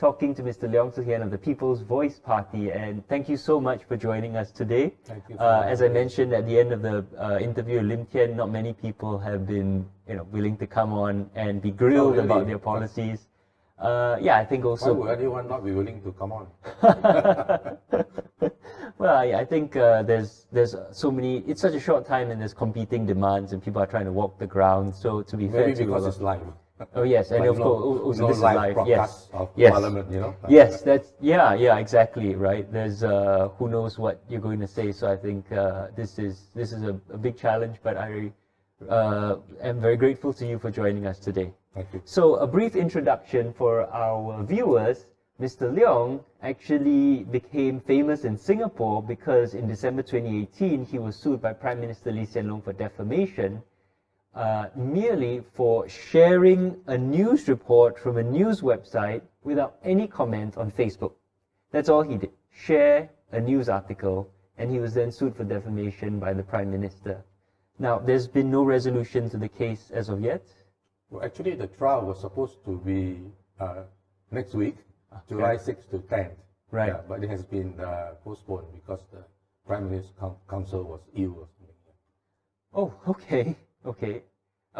talking to Mr. Leong Sze Hian of the People's Voice Party, and thank you so much for joining us today. Thank you. As I mentioned at the end of the interview, Lim Tian, not many people have been willing to come on and be grilled about their policies. Yeah, I think also... Why would anyone not be willing to come on? Well, I think there's so many... It's such a short time and there's competing demands and people are trying to walk the ground. So to be fair Maybe because it's live. Oh yes, and of course also this is live. Yes, of yes. Parliament, you know. Yes, that's yeah, exactly right. There's who knows what you're going to say. So I think this is a big challenge, but I am very grateful to you for joining us today. Thank you. So a brief introduction for our viewers. Mr. Leong actually became famous in Singapore because in December 2018 he was sued by Prime Minister Lee Hsien Loong for defamation. Merely for sharing a news report from a news website without any comment on Facebook. That's all he did. Share a news article, and he was then sued for defamation by the Prime Minister. Now, there's been no resolution to the case as of yet. Well, actually, the trial was supposed to be next week, July 6th to 10th. Right. Yeah, but it has been postponed because the Prime Minister's Council was ill or something. Oh, okay. Okay,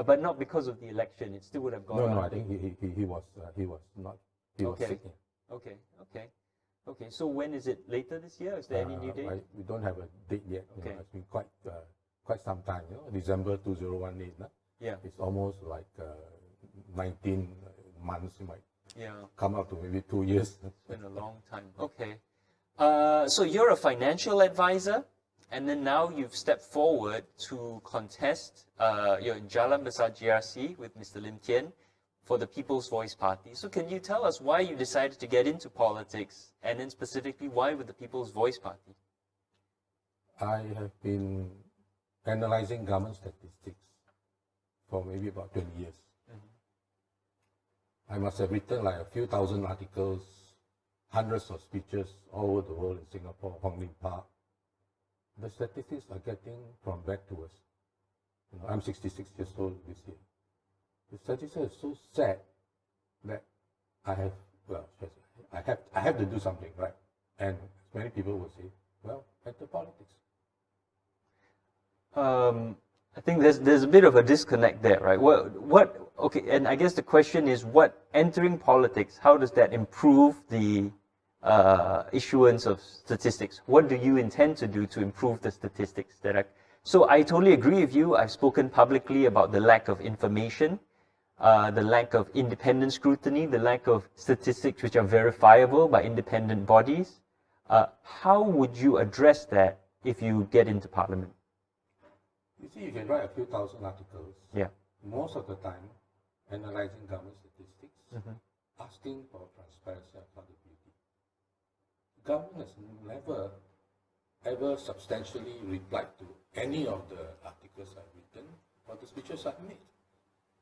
but not because of the election. It still would have gone. No, I think he was not. He was sick. Okay. So when is it? Later this year? Is there any new date? We don't have a date yet. Okay. It's been quite some time. December 2018. Yeah. It's almost like 19 months. It might come up to maybe 2 years. It's been a long time. Okay. So you're a financial advisor. And then now you've stepped forward to contest, you're in Jalan Besar GRC with Mr. Lim Tian for the People's Voice Party. So can you tell us why you decided to get into politics, and then specifically why with the People's Voice Party? I have been analyzing government statistics for maybe about 20 years. I must have written like a few thousand articles, hundreds of speeches all over the world in Singapore, Hong Lim Park. The statistics are getting from bad to worse. I'm 66 years old this year. The statistics are so sad that I have to do something, right? And many people will say, well, enter politics. I think there's a bit of a disconnect there, right? Okay, and I guess the question is, what entering politics, how does that improve the issuance of statistics? What do you intend to do to improve the statistics that are... So I totally agree with you. I've spoken publicly about the lack of information, the lack of independent scrutiny, the lack of statistics which are verifiable by independent bodies. How would you address that if you get into Parliament? You see, you can write a few thousand articles. Yeah. Most of the time, analyzing government statistics, asking for transparency and accountability. Government has never, ever substantially replied to any of the articles I've written or the speeches I've made.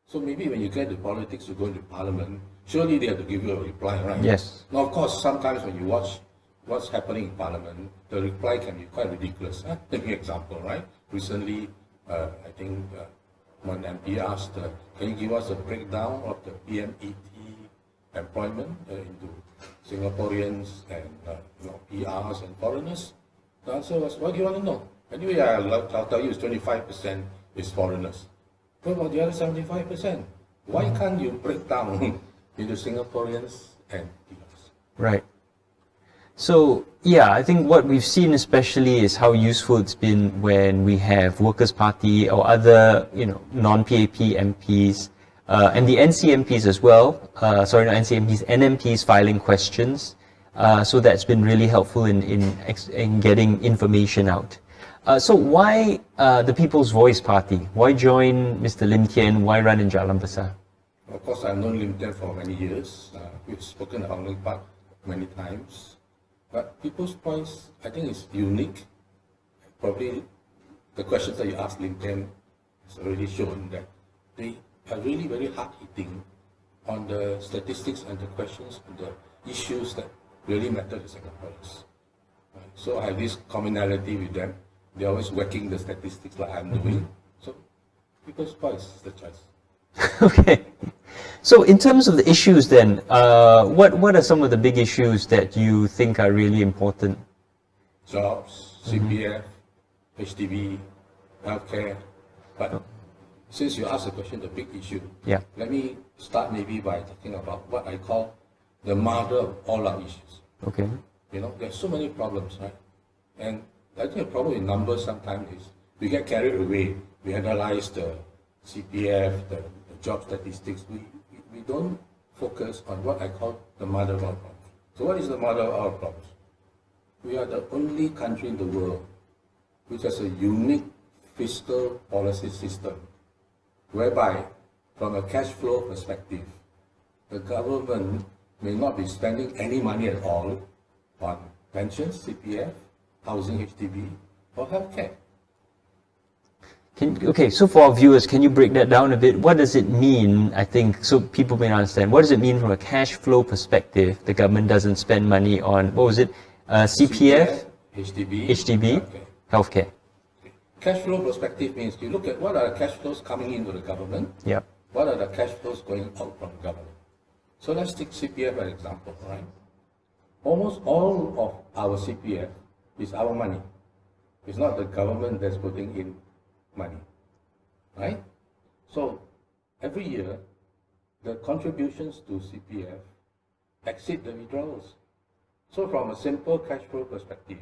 So maybe when you get to politics, you go into Parliament, surely they have to give you a reply, right? Yes. Now, of course, sometimes when you watch what's happening in Parliament, the reply can be quite ridiculous. Take an example, right? Recently, I think one MP asked, can you give us a breakdown of the PMET employment into Singaporeans and PRs and foreigners? The answer was, what do you want to know? Anyway, I'll tell you, it's 25% is foreigners. What about the other 75%? Why can't you break down into Singaporeans and PRs? Right. So, yeah, I think what we've seen especially is how useful it's been when we have Workers' Party or other, non-PAP MPs, and the NCMPs as well, sorry, not NCMPs, NMPs filing questions. So that's been really helpful in getting information out. So why the People's Voice Party? Why join Mr. Lim Tian? Why run in Jalan Besar? Of course, I've known Lim Tian for many years. We've spoken at Hong Lim Park many times. But People's Voice, I think, is unique. Probably the questions that you asked Lim Tian has already shown that they are really very hard-hitting on the statistics and the questions and the issues that really matter to Singaporeans. Right? So I have this commonality with them. They're always whacking the statistics like I'm doing. So People's Voice is the choice. Okay. So in terms of the issues then, what are some of the big issues that you think are really important? Jobs, CPF, HDB, healthcare. But since you asked the question, the big issue, Yeah. let me start maybe by talking about what I call the mother of all our issues. Okay. You know, there's so many problems, right? And I think the problem in numbers sometimes is we get carried away. We analyze the CPF, the job statistics. We don't focus on what I call the mother of our problems. So what is the mother of our problems? We are the only country in the world which has a unique fiscal policy system, whereby from a cash flow perspective, the government may not be spending any money at all on pensions, CPF, housing, HDB, or healthcare. Okay, so for our viewers, can you break that down a bit? What does it mean, I think, so people may understand, what does it mean from a cash flow perspective? The government doesn't spend money on, what was it, CPF, HDB, healthcare. Okay. Cash flow perspective means you look at what are the cash flows coming into the government, Yep. what are the cash flows going out from the government. So let's take CPF as an example, right? Almost all of our CPF is our money. It's not the government that's putting in money, right? So every year, the contributions to CPF exceed the withdrawals. So from a simple cash flow perspective,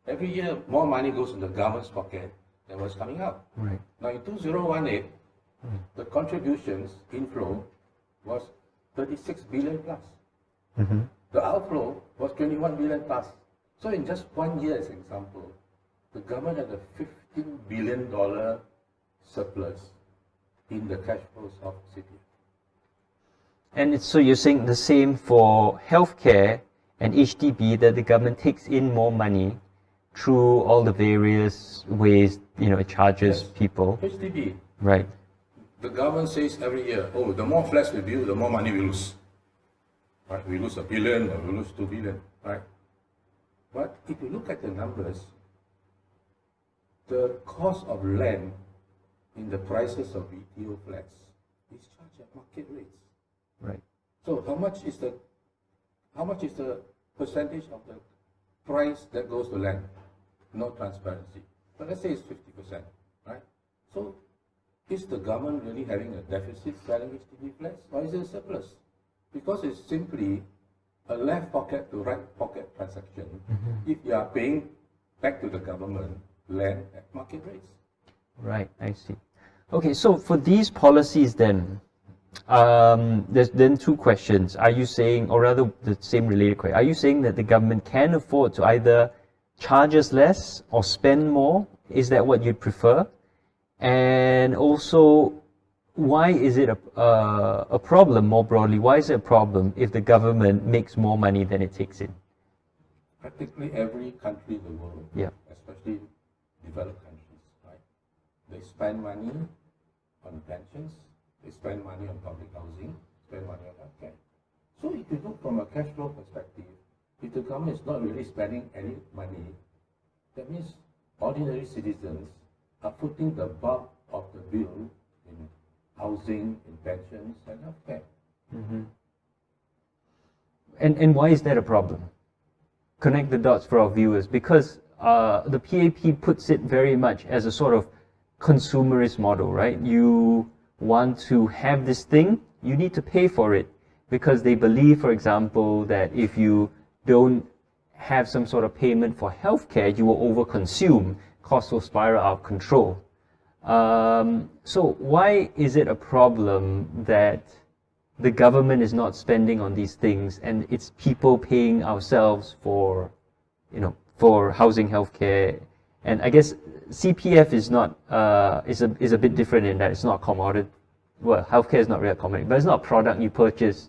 every year more money goes in the government's pocket than what's coming out. Right. Now in 2018, the contributions inflow was 36 billion plus. The outflow was 21 billion plus. So in just 1 year, as an example, the government had a $15 billion surplus in the cash flows of CPF. And so you're saying the same for healthcare and HDB, that the government takes in more money through all the various ways, you know, it charges people. HDB. Right. The government says every year, oh, the more flats we build, the more money we lose. Right? We lose $1 billion or we lose $2 billion, right? But if you look at the numbers, the cost of land in the prices of BTO flats is charged at market rates. Right. So how much is the percentage of the price that goes to land? No transparency. But let's say it's 50%, right? So is the government really having a deficit selling HDB flats, or is it a surplus? Because it's simply a left pocket to right pocket transaction if you are paying back to the government land at market rates. Right, I see. Okay, so for these policies then, there's then two questions. Are you saying, or rather the same related question, are you saying that the government can afford to either charge us less or spend more? Is that what you'd prefer? And also, why is it a problem more broadly? Why is it a problem if the government makes more money than it takes in? Practically every country in the world, especially developed countries, right? They spend money on pensions, they spend money on public housing, spend money on healthcare. So if you look from a cash flow perspective, if the government is not really spending any money, that means ordinary citizens are putting the bulk of the bill in housing, in pensions, and healthcare. And why is that a problem? Connect the dots for our viewers, because the PAP puts it very much as a sort of consumerist model, right? You want to have this thing, you need to pay for it, because they believe, for example, that if you don't have some sort of payment for healthcare, you will overconsume, costs will spiral out of control. So why is it a problem that the government is not spending on these things and it's people paying ourselves for, you know, for housing, healthcare? And I guess CPF is not is a bit different in that it's not a commodity. Well, healthcare is not really a commodity, but it's not a product you purchase.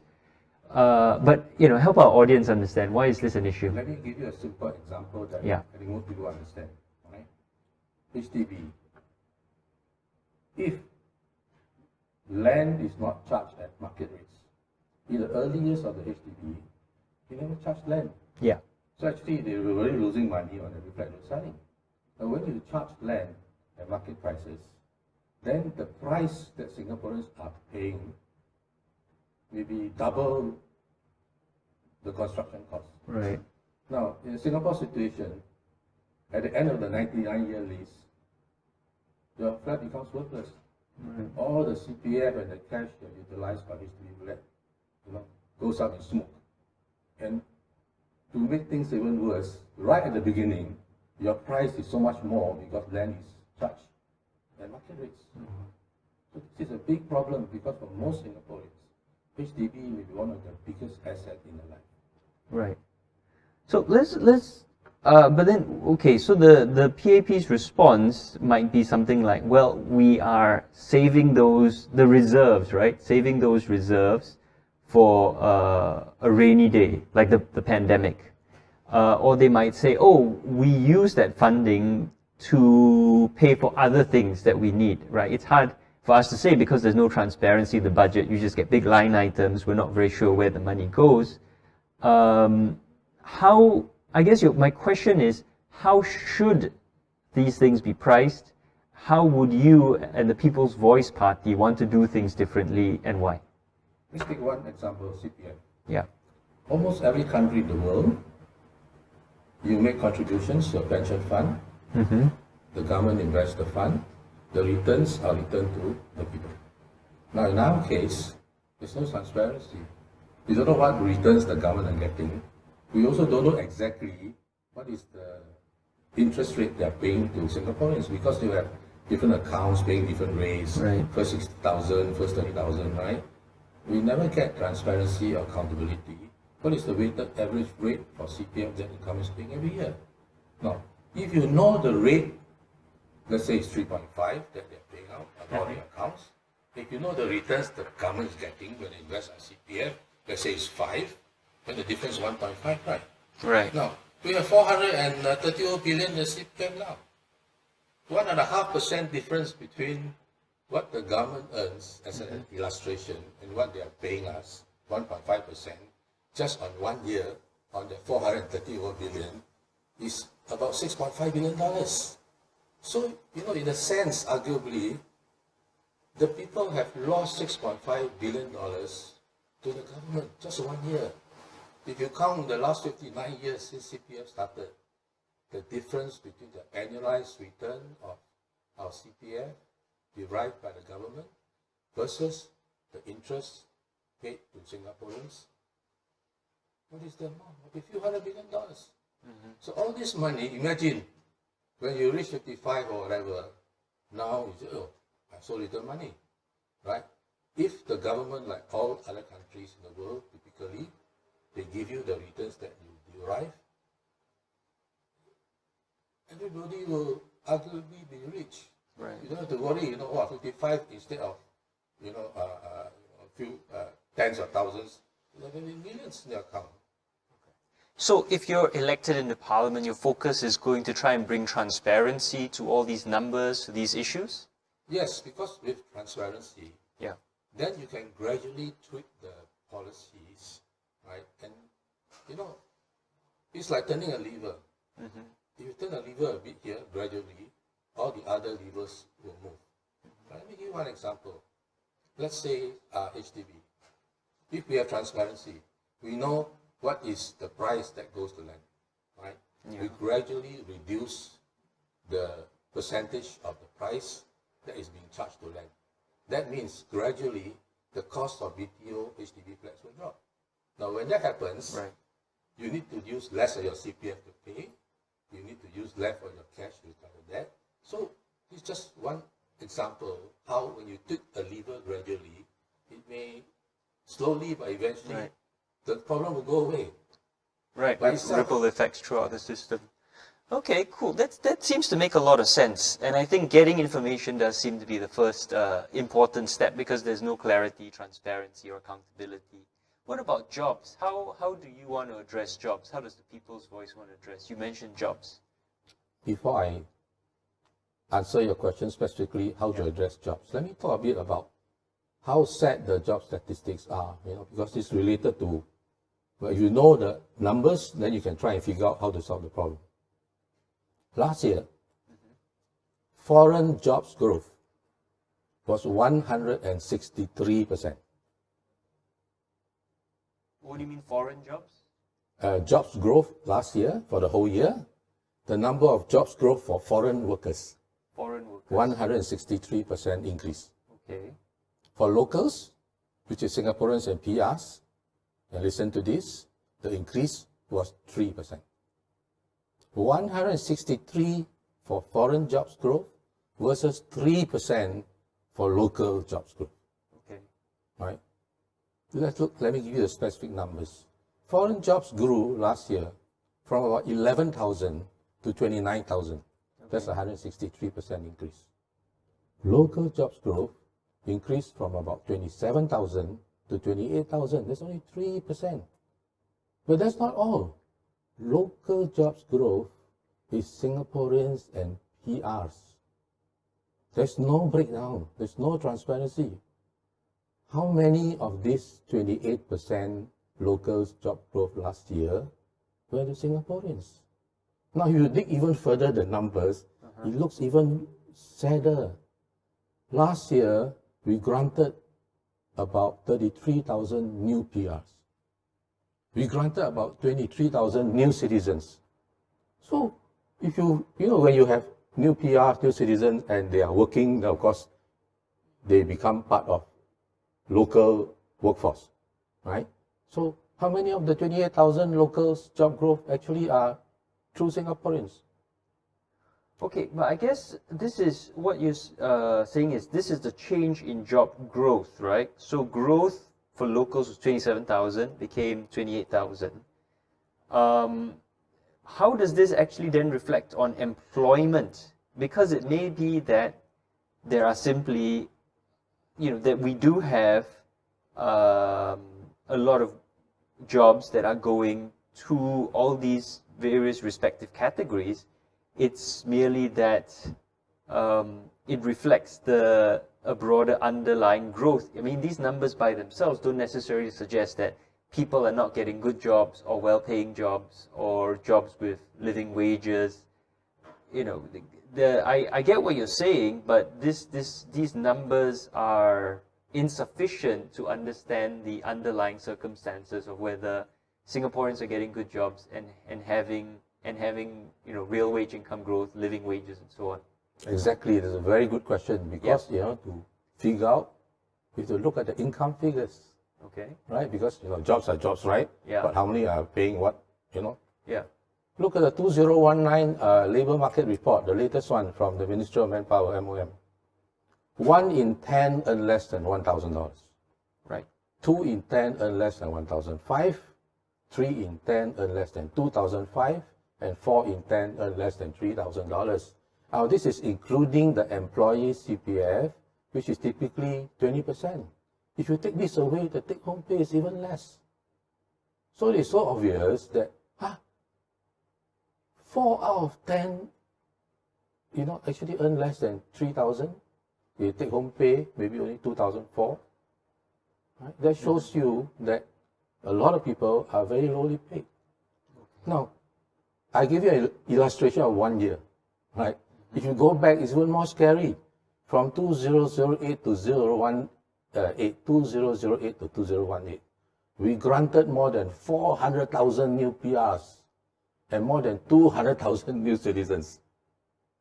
But you know, help our audience understand, why is this an issue? Let me give you a simple example that I think most people understand. Right? HDB. If land is not charged at market rates, in the early years of the HDB, they never charged land. Yeah. So actually, they were really losing money on every flat they're selling. And when you charge land at market prices, then the price that Singaporeans are paying maybe double the construction cost. Right. Now, in Singapore situation, at the end of the 99-year lease, your flat becomes worthless. Right. All the CPF and the cash that utilized by HDB flat, goes up in smoke. And to make things even worse, right at the beginning, your price is so much more because land is charged at market rates. So this is a big problem because for most Singaporeans, HDB may be one of the biggest assets in their life. Right. So but then, okay, so the PAP's response might be something like, well, we are saving the reserves, right? Saving those reserves for a rainy day, like the pandemic. Or they might say, oh, we use that funding to pay for other things that we need, right? It's hard for us to say because there's no transparency in the budget. You just get big line items. We're not very sure where the money goes. I guess my question is, how should these things be priced? How would you and the People's Voice Party want to do things differently, and why? Let's take one example, CPF. Yeah. Almost every country in the world, you make contributions to a pension fund, the government invests the fund, the returns are returned to the people. Now in our case, there's no transparency. We don't know what returns the government are getting. We also don't know exactly what is the interest rate they're paying to Singaporeans because you have different accounts paying different rates. Right. First 60,000, first 30,000, right? We never get transparency or accountability. What is the weighted average rate for CPF that the government is paying every year? Now, if you know the rate, let's say it's 3.5 that they're paying out on all the accounts, if you know the returns the government is getting when they invest on CPF, let's say it's 5, then the difference is 1.5, right? Right. Now, we have 430 billion in CPF now. 1.5% difference between what the government earns as an illustration and what they are paying us, 1.5%, just on 1 year on the 430 billion is about $6.5 billion. So, in a sense, arguably, the people have lost $6.5 billion to the government just 1 year. If you count the last 59 years since CPF started, the difference between the annualized return of our CPF derived by the government versus the interest paid to Singaporeans, what is the amount? Maybe a few $100 billion. So all this money, imagine when you reach 55 or whatever, now you say, oh, I have so little money, right? If the government, like all other countries in the world, typically, they give you the returns that you derive, everybody will arguably be rich. Right. You don't have to worry, 55 instead of, a few tens of thousands, maybe millions in your account. So if you're elected into Parliament, your focus is going to try and bring transparency to all these numbers, to these issues? Yes, because with transparency, yeah, then you can gradually tweak the policies, right? And, it's like turning a lever. If you turn a lever a bit here, gradually, all the other levers will move. Let me give you one example. Let's say HDB. If we have transparency, we know what is the price that goes to land, right? Yeah. We gradually reduce the percentage of the price that is being charged to land. That means gradually the cost of BTO HDB flats will drop. Now when that happens, right, you need to use less of your CPF to pay. You need to use less of your cash to cover that. So it's just one example how when you take a lever gradually, it may slowly but eventually, right, the problem will go away. Right, ripple effects throughout the system. Okay, cool. That seems to make a lot of sense. And I think getting information does seem to be the first important step because there's no clarity, transparency, or accountability. What about jobs? How do you want to address jobs? How does the People's Voice want to address? You mentioned jobs. Before I answer your question specifically, how to address jobs, let me talk a bit about how sad the job statistics are, because it's related to, well, if you know the numbers, then you can try and figure out how to solve the problem. Last year, foreign jobs growth was 163%. What do you mean foreign jobs? Jobs growth last year, for the whole year, the number of jobs growth for foreign workers. Foreign workers. 163% increase. Okay. For locals, which is Singaporeans and PRs, and listen to this, the increase was 3%. 163 for foreign jobs growth versus 3% for local jobs growth. Okay. Right? Let's look, let me give you the specific numbers. Foreign jobs grew last year from about 11,000 to 29,000. Okay. That's a 163% increase. Local jobs growth increased from about 27,000 to 28,000. That's only 3%. But that's not all. Local jobs growth is Singaporeans and PRs. There's no breakdown. There's no transparency. How many of this 28% local job growth last year were the Singaporeans? Now, if you dig even further the numbers, it looks even sadder. Last year, we granted about 33,000 new PRs. We granted about 23,000 new citizens. So, if when you have new PRs, new citizens, and they are working, of course, they become part of local workforce, right? So, how many of the 28,000 local job growth actually are true Singaporeans? Okay, but I guess this is what you're saying is this is the change in job growth, right? So growth for locals was 27,000, became 28,000. How does this actually then reflect on employment? Because it may be that there are simply, that we do have a lot of jobs that are going to all these various respective categories. It's merely that it reflects a broader underlying growth. I mean, these numbers by themselves don't necessarily suggest that people are not getting good jobs or well-paying jobs or jobs with living wages. I get what you're saying, but these numbers are insufficient to understand the underlying circumstances of whether Singaporeans are getting good jobs and having real wage income growth, living wages, and so on. Exactly, it's a very good question because to figure out, we have to look at the income figures. Okay. Right, because jobs are jobs, right? Yeah. But how many are paying what? Yeah. Look at the 2019 labor market report, the latest one from the Ministry of Manpower, MOM. 1 in 10 earn less than $1,000. Right. 2 in 10 earn less than 1,005. 3 in 10 earn less than 2,005. And 4 in 10 earn less than $3,000. Now, this is including the employee CPF, which is typically 20%. If you take this away, the take-home pay is even less. So it is so obvious that 4 out of 10, actually earn less than 3,000. They take-home pay maybe only 2,004. Right? That shows you that a lot of people are very lowly paid. Now, I give you an illustration of 1 year. Right? If you go back, it's even more scary. From 2008 to 2008 to 2018, we granted more than 400,000 new PRs and more than 200,000 new citizens.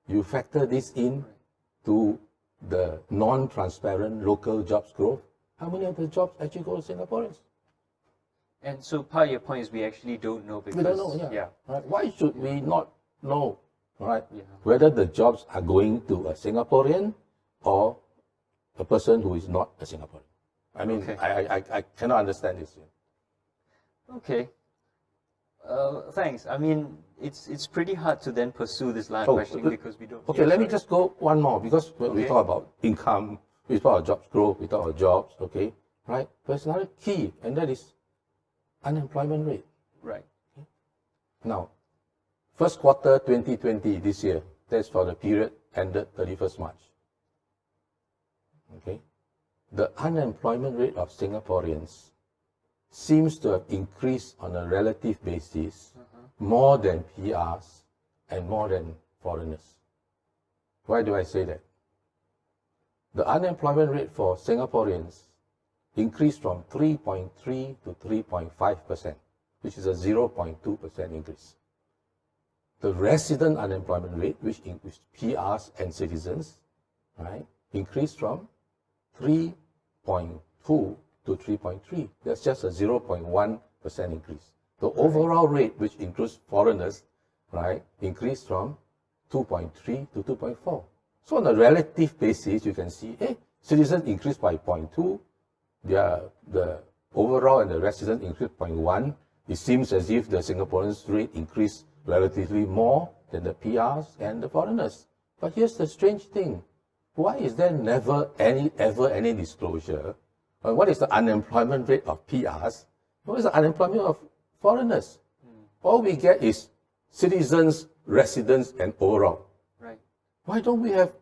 You factor this in to the non-transparent local jobs growth. How many of the jobs actually go to Singaporeans? And so part of your point is we actually don't know because... We don't know, yeah. Right? Why should we not know, right? Yeah. Whether the jobs are going to a Singaporean or a person who is not a Singaporean. I mean, okay. I cannot understand this. Okay. Thanks. I mean, it's pretty hard to then pursue this line of questioning because we don't... Okay, let me just go one more because we talk about income, we talk about jobs growth, we talk about jobs, okay? Right? But there's another key, and that is unemployment rate. Right. Okay. Now, first quarter 2020 this year, that's for the period ended 31st March. Okay. The unemployment rate of Singaporeans seems to have increased on a relative basis more than PRs and more than foreigners. Why do I say that? The unemployment rate for Singaporeans increased from 3.3 to 3.5%, which is a 0.2% increase. The resident unemployment rate, which includes PRs and citizens, right, increased from 3.2 to 3.3. That's just a 0.1% increase. The overall rate, which includes foreigners, right, increased from 2.3 to 2.4. So on a relative basis, you can see, hey, citizens increased by 0.2, the overall and the resident increased 0.1. It seems as if the Singaporeans' rate increased relatively more than the PRs and the foreigners. But here's the strange thing. Why is there never ever any disclosure on what is the unemployment rate of PRs? What is the unemployment of foreigners? All we get is citizens, residents, and overall. Right. Why don't we have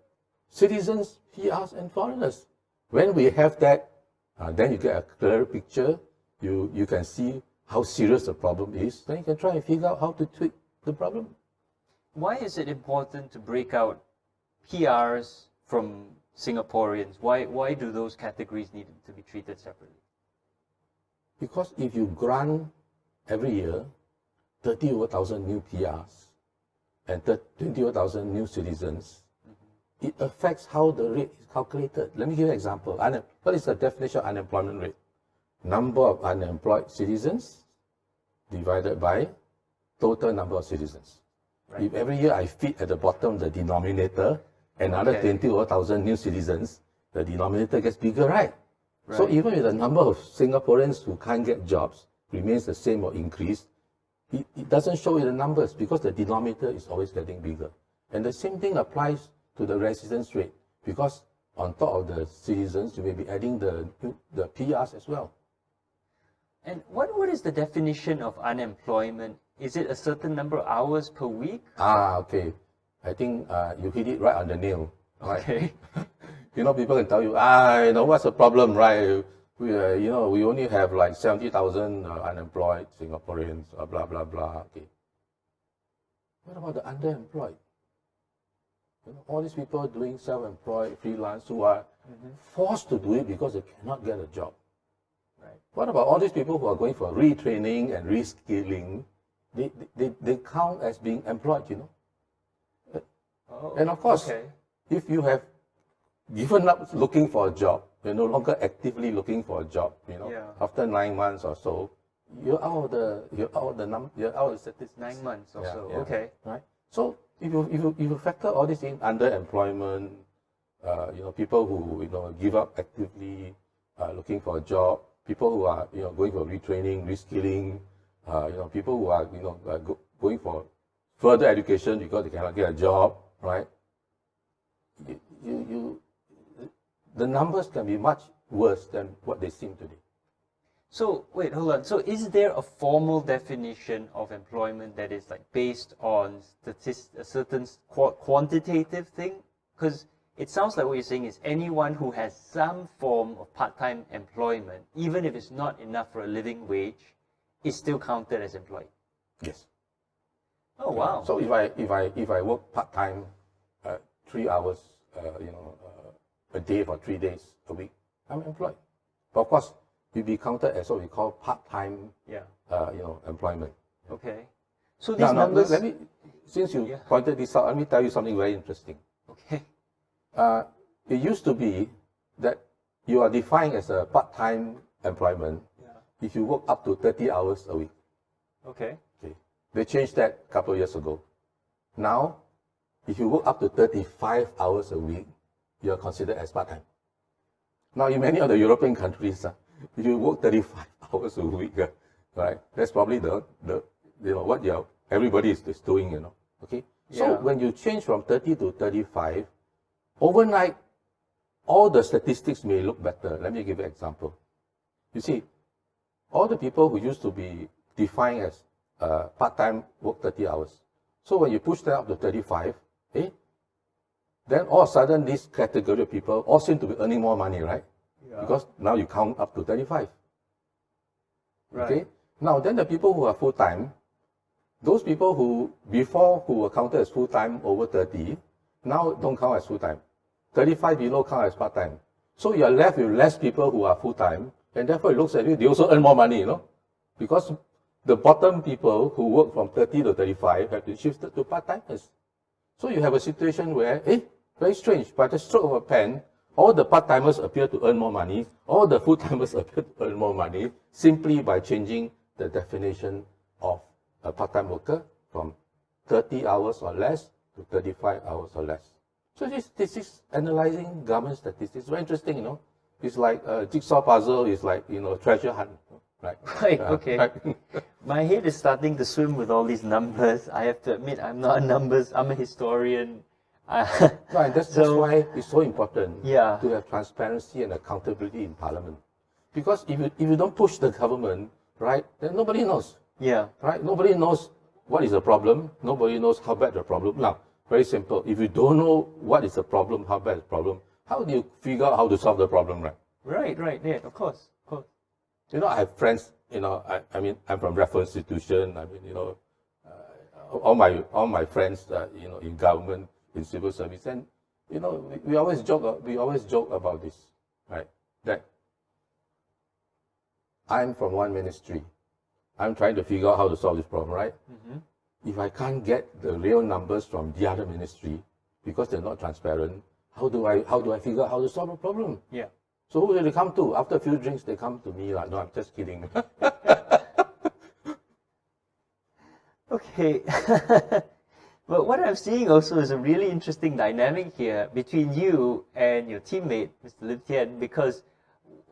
citizens, PRs, and foreigners? When we have that, then you get a clearer picture. You can see how serious the problem is. Then you can try and figure out how to tweak the problem. Why is it important to break out PRs from Singaporeans? Why do those categories need to be treated separately? Because if you grant every year 30,000 new PRs and 20,000 new citizens, it affects how the rate is calculated. Let me give you an example. What is the definition of unemployment rate? Number of unemployed citizens divided by total number of citizens. Right. If every year I fit at the bottom the denominator, another 20,000 new citizens, the denominator gets bigger, right? So even if the number of Singaporeans who can't get jobs remains the same or increased, it doesn't show in the numbers because the denominator is always getting bigger. And the same thing applies to the residence rate, because on top of the citizens, you may be adding the PRs as well. And what is the definition of unemployment? Is it a certain number of hours per week? Okay. I think you hit it right on the nail. Right? Okay. You know, people can tell you, you know, what's the problem, right? We, you know, we only have like 70,000 unemployed Singaporeans, blah, blah, blah. Okay. What about the underemployed? You know, all these people doing self-employed, freelance, who are forced to do it because they cannot get a job. Right. What about all these people who are going for retraining and reskilling? They count as being employed, you know. And of course, if you have given up looking for a job, you're no longer actively looking for a job, you know, after 9 months or so, you're out of the statistics. 9 months or so. Okay. Right. So if you factor all this in, underemployment, you know, people who, you know, give up actively looking for a job, people who are, you know, going for retraining, reskilling, you know, people who are, you know, going for further education because they cannot get a job, right? The numbers can be much worse than what they seem to be. So wait, hold on. So is there a formal definition of employment that is like based on a certain quantitative thing? Because it sounds like what you're saying is anyone who has some form of part-time employment, even if it's not enough for a living wage, is still counted as employed. Yes. Oh wow. So if I work part-time, 3 hours, you know, a day for 3 days a week, I'm employed. But of course, you'll be counted as what we call part-time, you know, employment. Okay. So these numbers. Let me, since you pointed this out, let me tell you something very interesting. Okay. It used to be that you are defined as a part-time employment if you work up to 30 hours a week. Okay. They changed that a couple of years ago. Now, if you work up to 35 hours a week, you are considered as part-time. Now, in many of the European countries, if you work 35 hours a week, right, that's probably the you know, what everybody is doing, you know. Okay. So when you change from 30 to 35, overnight, all the statistics may look better. Let me give you an example. You see, all the people who used to be defined as part-time work 30 hours. So when you push that up to 35, then all of a sudden this category of people all seem to be earning more money, right? Because now you count up to 35. Right. Okay. Now then the people who are full-time, those people who before who were counted as full-time over 30, now don't count as full-time. 35 below count as part-time. So you're left with less people who are full-time And therefore it looks at you, they also earn more money, you know, because the bottom people who work from 30 to 35 have been shifted to part-timers. So you have a situation where, very strange, by the stroke of a pen, all the part-timers appear to earn more money, all the full-timers appear to earn more money, simply by changing the definition of a part-time worker from 30 hours or less to 35 hours or less. So this is analyzing government statistics. It's very interesting, you know. It's like a jigsaw puzzle, it's like, you know, treasure hunt. Right. Right, okay. Right. My head is starting to swim with all these numbers. I have to admit, I'm not a numbers, I'm a historian. Right, that's why it's so important to have transparency and accountability in Parliament. Because if you don't push the government, right, then nobody knows. Yeah. Right? Nobody knows what is the problem. Nobody knows how bad the problem. Now, very simple. If you don't know what is the problem, how bad the problem, how do you figure out how to solve the problem, right? Right, yeah, of course. You know, I have friends, you know, I mean, I'm from Raffles Institution. I mean, you know, all my friends, you know, in government, in civil service, and you know, we always joke about this, right? That I'm from one ministry, I'm trying to figure out how to solve this problem, right? If I can't get the real numbers from the other ministry because they're not transparent, how do I figure out how to solve a problem? Yeah. So who will they come to? After a few drinks, they come to me. Like, no, I'm just kidding. Okay. But what I'm seeing also is a really interesting dynamic here between you and your teammate, Mr. Lim Tian, because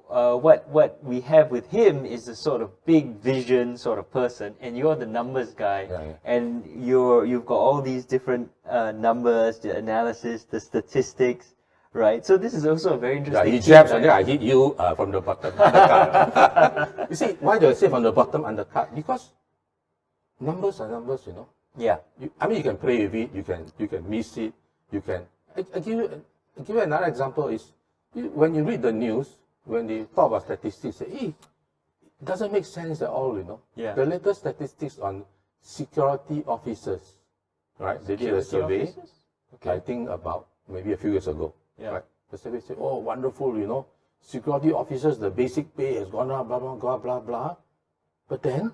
what we have with him is a sort of big vision sort of person, and you're the numbers guy, and you've got all these different numbers, the analysis, the statistics. Right, so this is also a very interesting. He jabs and then I hit you from the bottom undercut. You see, why do I say from the bottom undercut? Because numbers are numbers, you know. Yeah. I mean, you can play with it, you can miss it, you can. I give you another example is when you read the news, when they talk about statistics, say, it doesn't make sense at all, you know. Yeah. The latest statistics on security officers, right? They did a survey. Okay. I think about maybe a few years ago. Yeah. Right. The survey said, oh, wonderful, you know, security officers, the basic pay has gone up, blah, blah, blah, blah, blah. But then,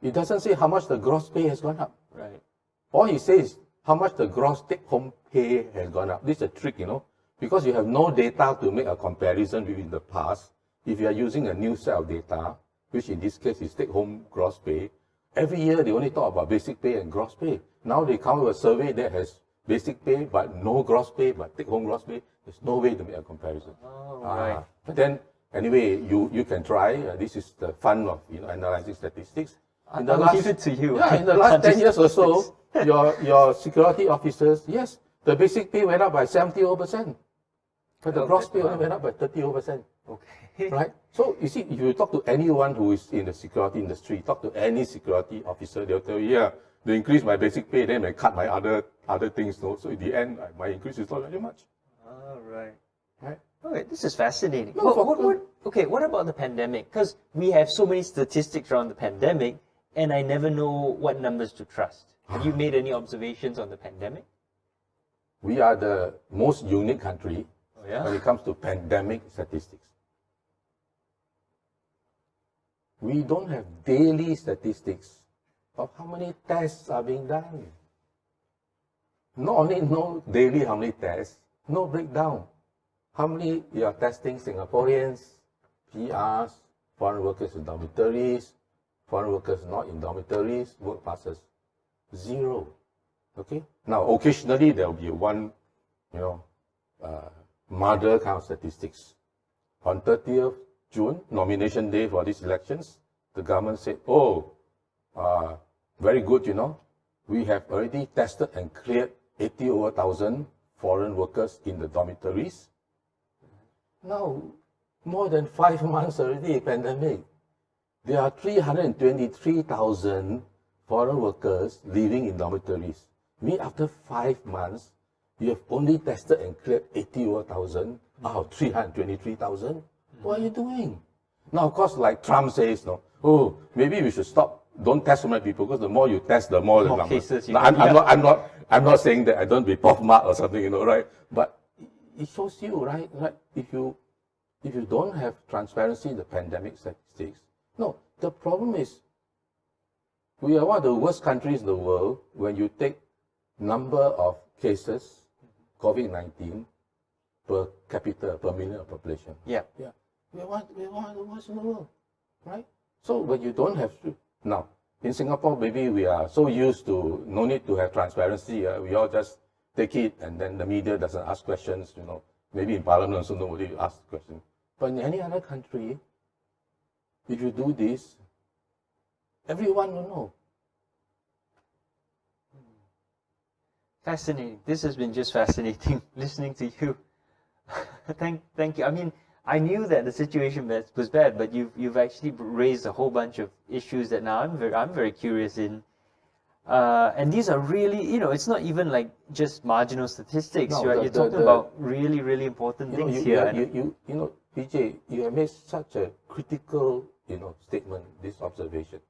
it doesn't say how much the gross pay has gone up. Right. All he says how much the gross take-home pay has gone up. This is a trick, you know, because you have no data to make a comparison within the past. If you are using a new set of data, which in this case is take-home gross pay, every year they only talk about basic pay and gross pay. Now they come with a survey that has basic pay, but no gross pay, but take-home gross pay. There's no way to make a comparison. Oh, right. But then, anyway, you can try. This is the fun of analyzing statistics. I'll leave it to you. Yeah, in the last 10 years or so, your security officers, yes, the basic pay went up by 70%, but the gross pay only went up by 30%. Okay. Right? So you see, if you talk to anyone who is in the security industry, talk to any security officer, they'll tell you, yeah, they increase my basic pay, then they cut my other things. No? So in the end, my increase is not very much. All right. Right? Okay, this is fascinating. No, what about the pandemic? Because we have so many statistics around the pandemic, and I never know what numbers to trust. Have you made any observations on the pandemic? We are the most unique country when it comes to pandemic statistics. We don't have daily statistics of how many tests are being done. Not only no daily how many tests, no breakdown. How many you are testing Singaporeans, PRs, foreign workers in dormitories, foreign workers not in dormitories, work passes? Zero. Okay? Now, occasionally there will be one, mother kind of statistics. On 30th June, nomination day for these elections, the government said, very good, we have already tested and cleared 80 over 1,000 foreign workers in the dormitories. Now, more than 5 months already, pandemic. There are 323,000 foreign workers living in dormitories. After 5 months, you have only tested and cleared 80 over 1,000 out of 323,000. What are you doing? Now, of course, like Trump says, maybe we should stop. Don't test so many people, because the more you test, the more the numbers. Cases. Now, I'm not saying that I don't be pockmarked or something, right? But it shows you, right? Like if you if you don't have transparency in the pandemic statistics, no, the problem is we are one of the worst countries in the world when you take number of cases, COVID-19, per capita, per million of population. Yeah. Yeah. We are one of the worst in the world, right? So when you don't have to, now, in Singapore, maybe we are so used to no need to have transparency. We all just take it, and then the media doesn't ask questions. You know, maybe in Parliament also nobody asks questions. But in any other country, if you do this, everyone will know. Fascinating. This has been just fascinating listening to you. Thank you. I mean, I knew that the situation was bad, but you've actually raised a whole bunch of issues that now I'm very curious in. And these are really, you know, it's not even like just marginal statistics. No, you're talking about really, really important things here. You know, PJ, you have made such a critical, you know, statement, this observation,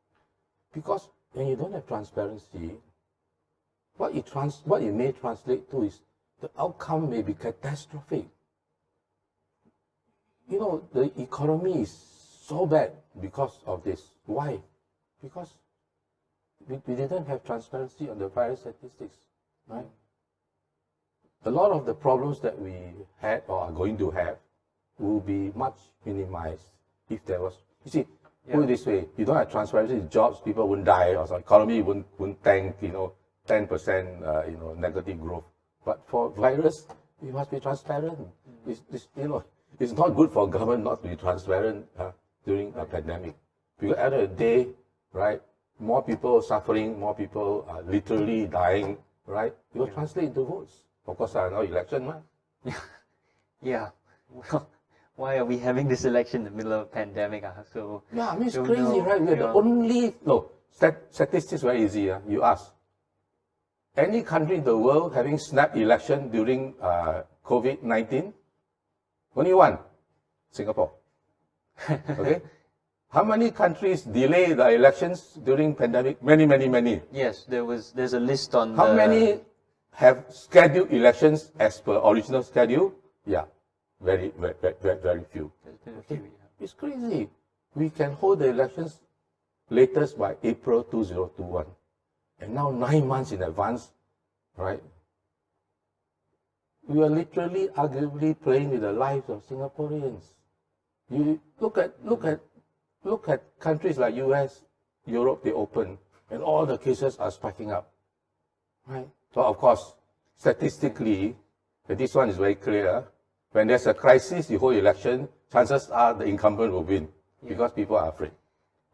because when you don't have transparency, what it may translate to is the outcome may be catastrophic. You know, the economy is so bad because of this. Why? Because we didn't have transparency on the virus statistics, right? A lot of the problems that we had or are going to have will be much minimized if there was, you see, put it this way, you don't have transparency in jobs, people wouldn't die, or the economy wouldn't tank, you know, 10% you know, negative growth. But for virus, we must be transparent. You know, it's not good for government not to be transparent during a pandemic. Because at the end of the day, right, more people suffering, more people are literally dying, right? It will translate into votes. Of course, now election, right? Yeah. Well, why are we having this election in the middle of a pandemic? So yeah, I mean, it's crazy, right? We're the only, no, statistics very easy. You ask. Any country in the world having snap election during COVID-19? Only one, Singapore. Okay? How many countries delay the elections during pandemic? Many, many, many. Yes, there's a list on How many have scheduled elections as per original schedule? Yeah, very, very, very, very few. Okay? It's crazy. We can hold the elections latest by April 2021. And now 9 months in advance, right? We are literally, arguably playing with the lives of Singaporeans. You look at countries like US, Europe, they open, and all the cases are spiking up, right? So of course, statistically, and this one is very clear, when there's a crisis, you hold election, chances are the incumbent will win because people are afraid.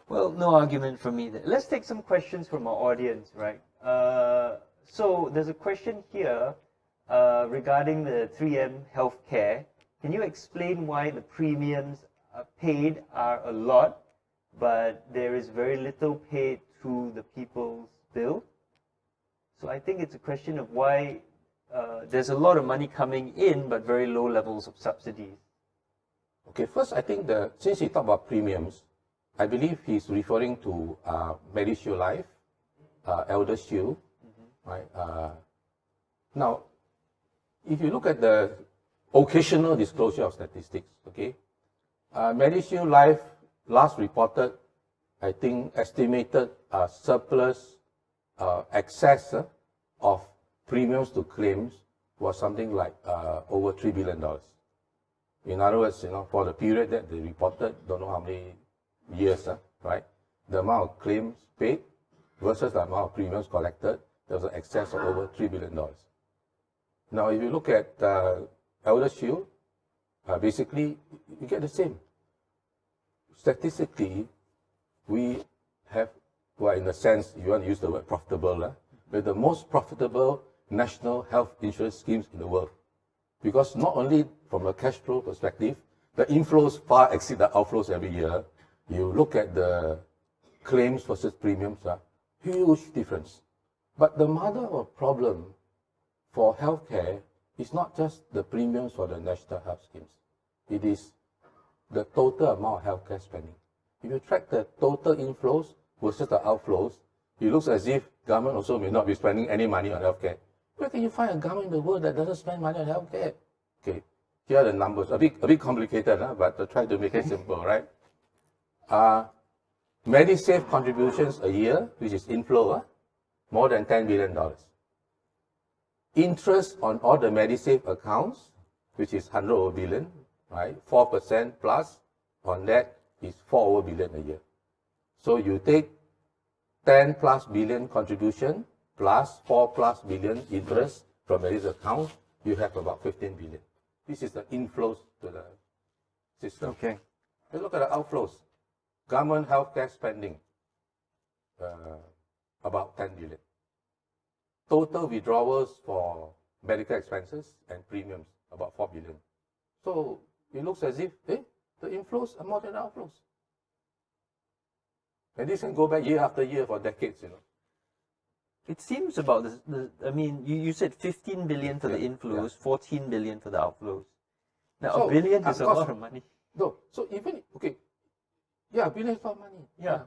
Well, no argument from me there. Let's take some questions from our audience, right? So there's a question here regarding the 3M healthcare. Can you explain why the premiums paid are a lot, but there is very little paid to the people's bill? So I think it's a question of why there's a lot of money coming in, but very low levels of subsidies. Okay, first I think since he talked about premiums, I believe he's referring to MediShield Life, ElderShield, right? Now, if you look at the occasional disclosure of statistics, okay, MediShield Life last reported, I think, estimated surplus excess of premiums to claims was something like over $3 billion. In other words, you know, for the period that they reported, don't know how many years, right? The amount of claims paid versus the amount of premiums collected, there was an excess of over $3 billion. Now, if you look at ElderShield, basically, you get the same. Statistically, we have, well, in a sense, you want to use the word profitable, we're the most profitable national health insurance schemes in the world. Because not only from a cash flow perspective, the inflows far exceed the outflows every year. You look at the claims versus premiums, huge difference. But the mother of problem for healthcare is not just the premiums for the national health schemes. It is the total amount of healthcare spending. If you track the total inflows versus the outflows, it looks as if government also may not be spending any money on healthcare. Where can you find a government in the world that doesn't spend money on healthcare? Okay, Here are the numbers, a bit complicated, but I'll try to make it simple, right? MediSave contributions a year, which is inflow, more than $10 billion. Interest on all the MediSave accounts, which is 100 over billion, right? 4% plus on that is 4 over billion a year. So you take 10 plus billion contribution plus 4 plus billion interest from MediSave account, you have about 15 billion. This is the inflows to the system. Okay. Let's look at the outflows. Government healthcare spending, about 10 billion. Total withdrawals for medical expenses and premiums, about 4 billion. So it looks as if the inflows are more than the outflows. And this can go back year after year for decades, you know. It seems about this. I mean, you said 15 billion for the inflows, 14 billion for the outflows. Now, So, a billion is a course, lot of money. No, so even, okay, yeah, a billion is a lot of money. Yeah.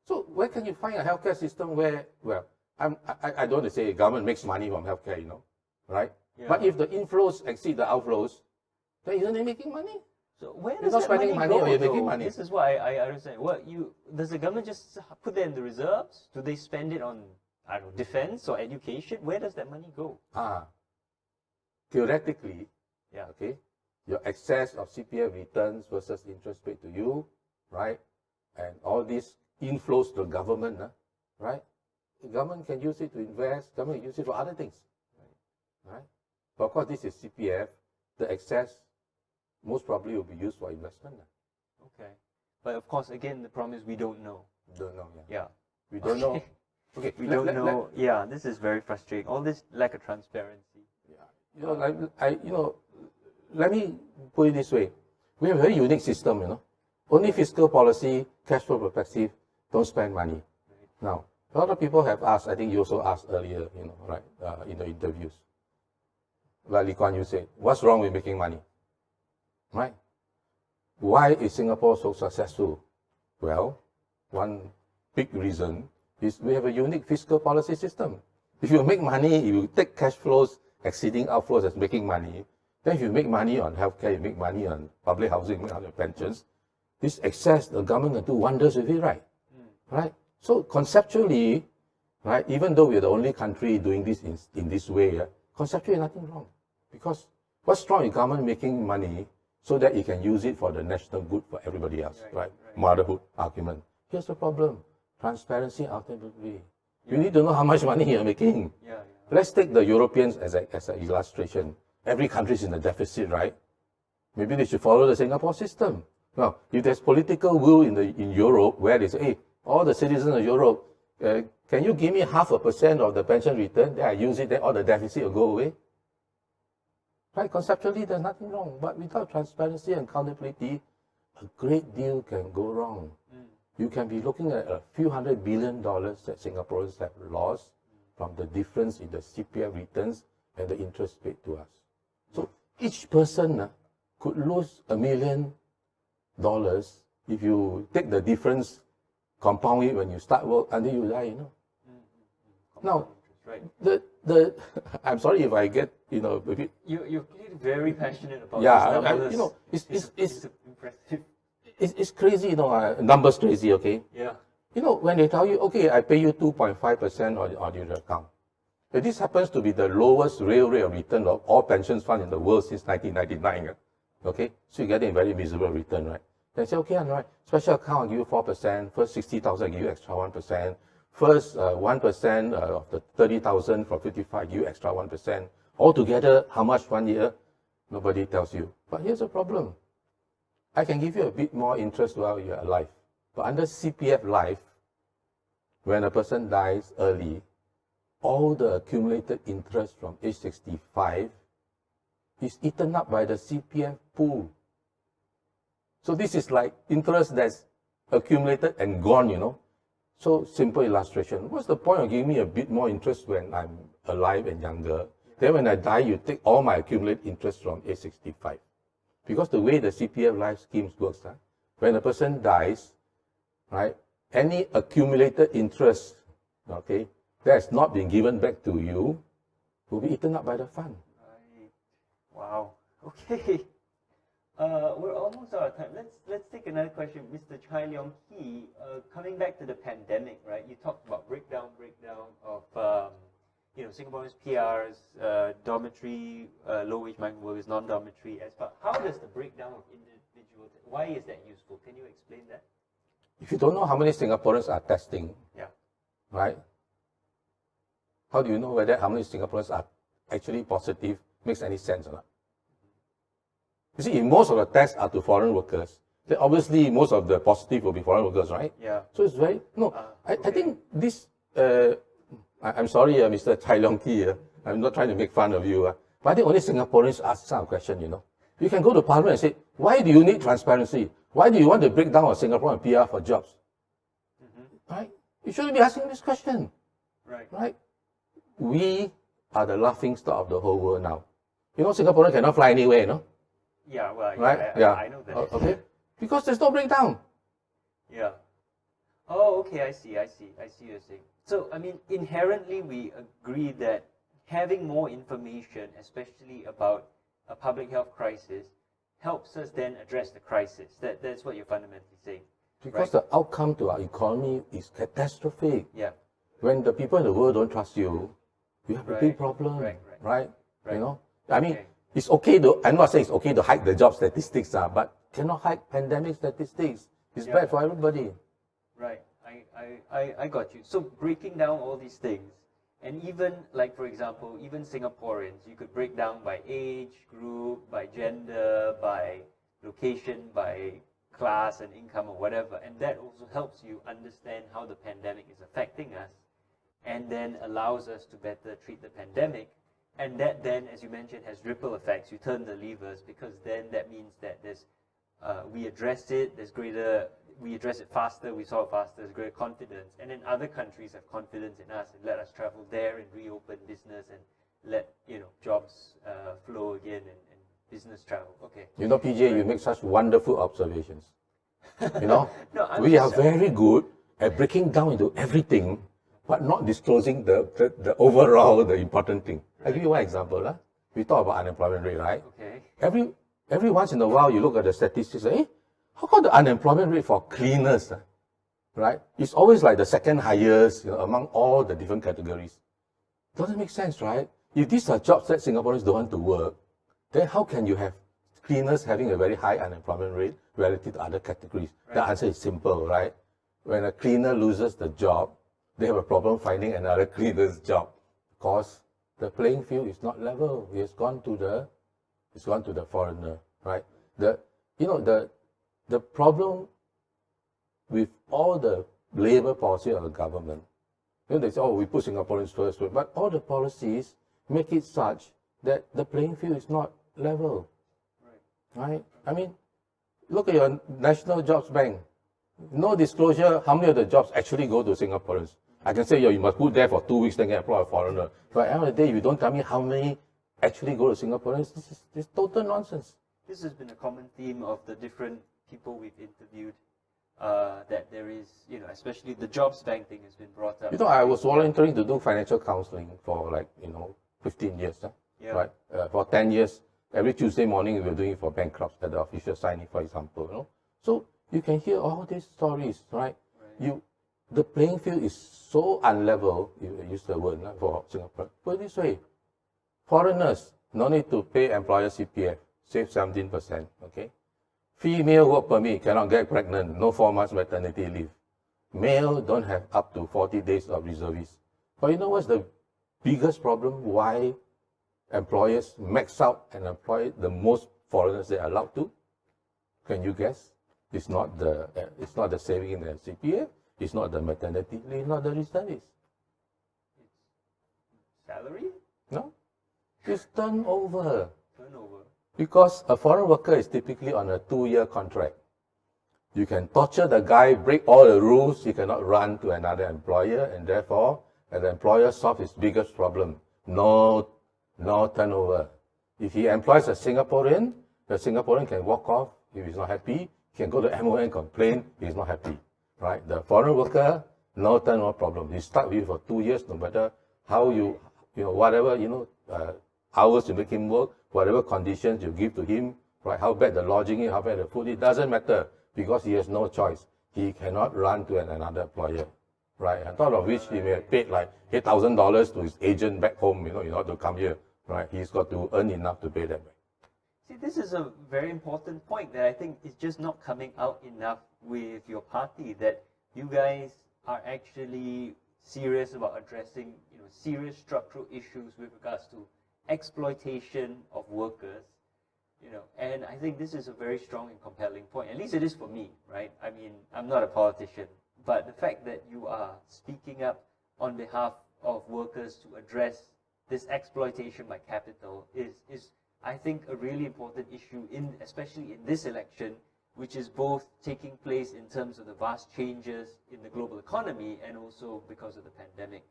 So where can you find a healthcare system where, well, I don't want to say government makes money from healthcare, you know, right? Yeah. But if the inflows exceed the outflows, then isn't it making money? So where You're does not that spending money money go, or you're making though? money. This is why I understand. Does the government just put that in the reserves? Do they spend it on, I don't know, defense or education? Where does that money go? Theoretically, Yeah. okay, your excess of CPF returns versus interest paid to you, right? And all these inflows to the government, right? The government can use it to invest, government can use it for other things, right? But of course, this is CPF. The excess most probably will be used for investment. Okay. But of course, again, the problem is we don't know. Don't know, Yeah. We don't know. Okay, We don't know. Yeah, this is very frustrating. All this lack of transparency. You know, let me put it this way. We have a very unique system, you know. Only fiscal policy, cash flow perspective, don't spend money. Right. Now, a lot of people have asked, I think you also asked earlier, you know, right, in the interviews. Like Lee Kuan Yew said, what's wrong with making money? Right? Why is Singapore so successful? Well, one big reason is we have a unique fiscal policy system. If you make money, if you take cash flows exceeding outflows as making money, then if you make money on healthcare, you make money on public housing, make money on pensions, this excess, the government can do wonders with it, right? Right? So conceptually, right, even though we're the only country doing this in this way, conceptually nothing wrong. Because what's wrong with government making money so that it can use it for the national good for everybody else, right? Motherhood argument. Here's the problem. Transparency ultimately. You need to know how much money you're making. Let's take the Europeans as an illustration. Every country is in a deficit, right? Maybe they should follow the Singapore system. Now, if there's political will in Europe where they say, hey, all the citizens of Europe, can you give me 0.5% of the pension return? Then I use it, then all the deficit will go away. Right? Conceptually, there's nothing wrong. But without transparency and accountability, a great deal can go wrong. You can be looking at a few $100 billion that Singaporeans have lost from the difference in the CPF returns and the interest paid to us. So each person could lose $1 million if you take the difference, compound it when you start work until you die, you know. Now, the I'm sorry if I get, you know, a bit. You're very passionate about this. You know, it's impressive. It's crazy, you know, numbers crazy, okay? Yeah. You know, when they tell you, okay, I pay you 2.5% on your account. But this happens to be the lowest real rate of return of all pensions funds in the world since 1999. Okay? So you're getting a very miserable return, right? They say, okay, all right, special account, I'll give you 4%. First 60,000, I'll give you extra 1%. First 1% of the 30,000 for 55, give you extra 1%. Altogether, how much 1 year? Nobody tells you. But here's the problem. I can give you a bit more interest while you're alive. But under CPF Life, when a person dies early, all the accumulated interest from age 65 is eaten up by the CPF pool. So this is like interest that's accumulated and gone, you know. So simple illustration. What's the point of giving me a bit more interest when I'm alive and younger? Then when I die, you take all my accumulated interest from age 65. Because the way the CPF life schemes works, when a person dies, right, any accumulated interest, okay, that has not been given back to you will be eaten up by the fund. Right. Wow. Okay. We're almost out of time. Let's take another question, Mr. Leong Sze. Coming back to the pandemic, right? You talked about breakdown of Singaporeans, PRs, dormitory, low-wage migrant workers, non-dormitory. As far how does the breakdown of individuals? Why is that useful? Can you explain that? If you don't know how many Singaporeans are testing, Yeah. right? How do you know whether how many Singaporeans are actually positive makes any sense or not? You see, if most of the tests are to foreign workers, then obviously most of the positive will be foreign workers, right? Yeah. So it's very, no, I Okay. think this, I'm sorry, Mr. Leong Sze, I'm not trying to make fun of you, but I think only Singaporeans ask some question, You can go to Parliament and say, why do you need transparency? Why do you want to break down of Singapore and PR for jobs? Right? You shouldn't be asking this question. Right? We are the laughing stock of the whole world now. Singaporeans cannot fly anywhere, Yeah, well, right? I know that. Okay. Because there's no breakdown. Yeah. Oh, okay, I see what you're saying. So, I mean, inherently we agree that having more information, especially about a public health crisis, helps us then address the crisis. That's what you're fundamentally saying. Because the outcome to our economy is catastrophic. Yeah. When the people in the world don't trust you, you have a big problem. Right? I mean, it's okay to, I'm not saying it's okay to hide the job statistics, but cannot hide pandemic statistics. It's bad for everybody. Right. I got you. So breaking down all these things, and even like, for example, even Singaporeans, you could break down by age, group, by gender, by location, by class and income or whatever. And that also helps you understand how the pandemic is affecting us, and then allows us to better treat the pandemic. And that then, as you mentioned, has ripple effects. You turn the levers, because then that means that there's, we address it, we address it faster, we solve it faster, there's greater confidence. And then other countries have confidence in us and let us travel there and reopen business and let, jobs flow again and business travel. Okay. PJ, you make such wonderful observations. No, we are very good at breaking down into everything, but not disclosing the overall, the important thing. I'll give you one example. We talk about unemployment rate, right? Okay. Every once in a while, you look at the statistics, how come the unemployment rate for cleaners, right? It's always like the second highest among all the different categories. Doesn't make sense, right? If these are jobs that Singaporeans don't want to work, then how can you have cleaners having a very high unemployment rate relative to other categories? The answer is simple, right? When a cleaner loses the job, they have a problem finding another cleaner's job, because the playing field is not level. It's gone to the foreigner, right? The problem with all the labor policy of the government, they say, we put Singaporeans first, but all the policies make it such that the playing field is not level, right? I mean, look at your National Jobs Bank. No disclosure how many of the jobs actually go to Singaporeans. I can say, you must put there for 2 weeks, then get employ a foreigner. But at the end of the day, if you don't tell me how many actually go to Singaporeans, this is total nonsense. This has been a common theme of the different people we've interviewed, that there is, especially the jobs bank thing has been brought up. I was volunteering to do financial counseling for 15 years, right? For 10 years, every Tuesday morning we were doing it for bankrupts at the official signing, for example. So you can hear all these stories, right? The playing field is so unlevel, you use the word for Singapore. Put it this way, foreigners no need to pay employer CPF, save 17%, okay? Female work permit, cannot get pregnant, no 4 months maternity leave. Male don't have up to 40 days of reservist. But you know what's the biggest problem? Why employers max out and employ the most foreigners they are allowed to? Can you guess? It's not the saving in the CPF. It's not the maternity leave, not the reservist. Salary? No. It's turnover. Turnover. Because a foreign worker is typically on a 2-year contract. You can torture the guy, break all the rules, he cannot run to another employer, and therefore, the employer solves his biggest problem. No turnover. If he employs a Singaporean, the Singaporean can walk off if he's not happy. He can go to MON and complain if he's not happy. Right? The foreign worker, no turnover problem. You start with for 2 years, no matter how whatever, hours you make him work, whatever conditions you give to him, right? How bad the lodging is, how bad the food is, doesn't matter because he has no choice. He cannot run to another employer, right? On top of which he may have paid like $8,000 to his agent back home, in order to come here, right? He's got to earn enough to pay that back. See, this is a very important point that I think is just not coming out enough with your party, that you guys are actually serious about addressing, serious structural issues with regards to exploitation of workers, and I think this is a very strong and compelling point. At least it is for me, right? I mean, I'm not a politician, but the fact that you are speaking up on behalf of workers to address this exploitation by capital is I think a really important issue, especially in this election, which is both taking place in terms of the vast changes in the global economy and also because of the pandemic.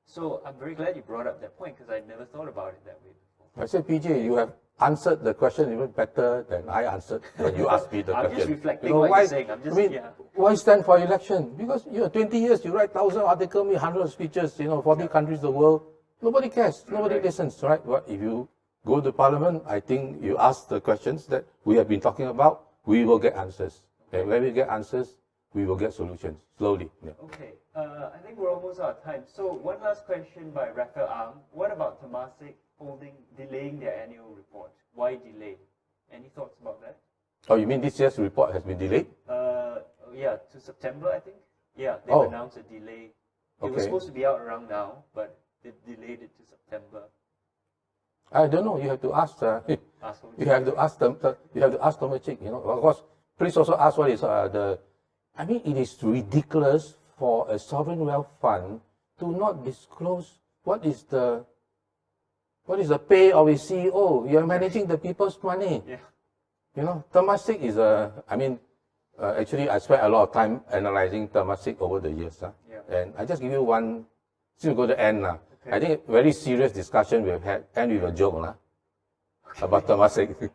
So I'm very glad you brought up that point because I never thought about it that way before. I said, PJ, you have answered the question even better than I answered when you asked me the question. I'm just reflecting what you're saying. Why stand for election? Because 20 years, you write 1,000 articles, 100 speeches, 40 countries in the world. Nobody cares. Nobody listens, right? But if you go to Parliament, I think you ask the questions that we have been talking about, we will get answers. And when we get answers, we will get solutions, slowly. Yeah. Okay, I think we're almost out of time. So one last question by Raphael Ang. What about Temasek delaying their annual report? Why delay? Any thoughts about that? Oh, you mean this year's report has been delayed? Yeah, to September, I think. Yeah, they've announced a delay. It was supposed to be out around now, but they delayed it to September. I don't know. You have to ask. You have to ask them. You have to ask Temasek. Of course. Please also ask what is I mean, it is ridiculous for a sovereign wealth fund to not disclose what is the pay of its CEO. You are managing the people's money. Yeah. Temasek is actually I spent a lot of time analyzing Temasek over the years. And I just give you one. Since we go to end now. Okay. I think very serious discussion we've had, and with a joke about Temasek.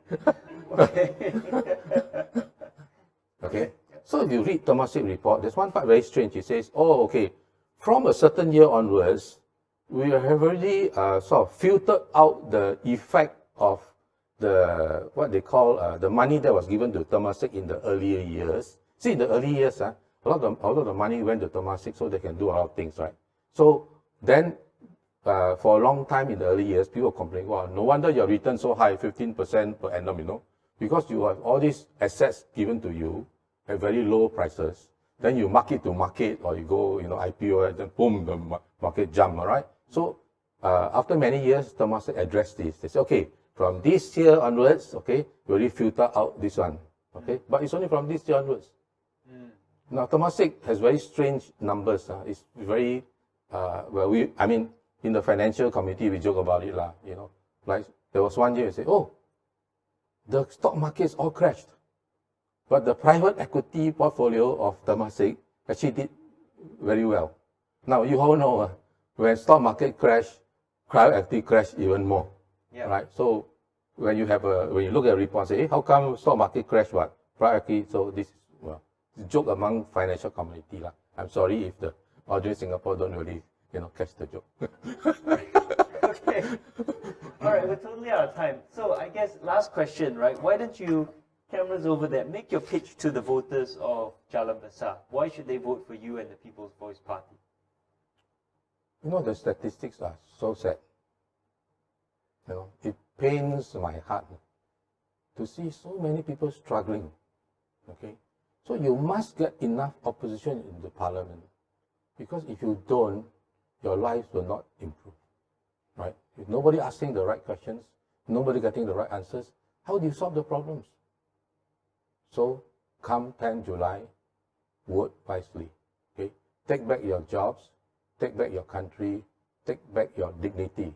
Okay. So if you read Temasek report, there's one part very strange. It says, from a certain year onwards, we have already sort of filtered out the effect of what they call the money that was given to Temasek in the earlier years. See, in the early years, a lot of the money went to Temasek so they can do a lot of things, right? So then, for a long time in the early years, people complain, wow, no wonder your return so high, 15% per annum, because you have all these assets given to you at very low prices. Then you market to market, or you go, IPO, and then boom, the market jump, all right? So after many years, Temasek addressed this. They say, okay, from this year onwards, we already filter out this one, but it's only from this year onwards. Now, Temasek has very strange numbers. It's very, in the financial committee, we joke about it, like there was one year, we say, the stock markets all crashed. But the private equity portfolio of Temasek actually did very well. Now, you all know, when stock market crash, private equity crash even more, right? So, when you look at a report, say, how come stock market crash, what? Private equity, so this is, it's a joke among financial community. I'm sorry if the audience in Singapore don't really, catch the joke. Okay. All right, we're totally out of time. So I guess last question, right? Why don't you, cameras over there, make your pitch to the voters of Jalan Besar. Why should they vote for you and the People's Voice Party? The statistics are so sad. It pains my heart to see so many people struggling. Okay, so you must get enough opposition in the parliament, because if you don't, your lives will not improve. Right? If nobody asking the right questions, nobody getting the right answers, how do you solve the problems? So, come 10 July, vote wisely. Okay, take back your jobs, take back your country, take back your dignity,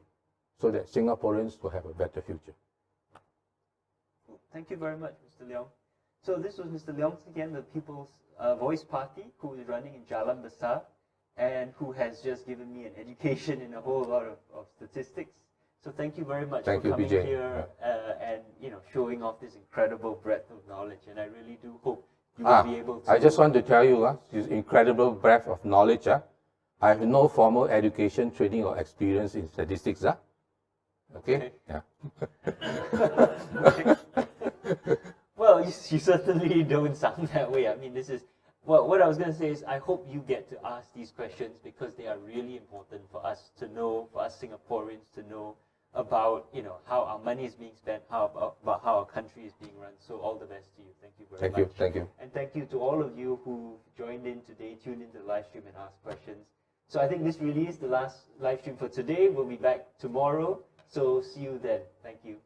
so that Singaporeans will have a better future. Thank you very much, Mr. Leong. So this was Mr. Leong Sze Hian, the People's Voice Party, who is running in Jalan Besar, and who has just given me an education in a whole lot of statistics. So thank you very much for coming PJ. Here and showing off this incredible breadth of knowledge. And I really do hope you will be able to. I just want to tell you, this incredible breadth of knowledge. I have no formal education, training, or experience in statistics. Okay? Yeah. Well, you certainly don't sound that way. I mean, this is, well, what I was going to say is I hope you get to ask these questions because they are really important for us to know, for us Singaporeans to know about, you know, how our money is being spent, about how our country is being run. So all the best to you. Thank you very much. Thank you. And thank you to all of you who joined in today, tuned into the live stream and asked questions. So I think this really is the last live stream for today. We'll be back tomorrow. So see you then. Thank you.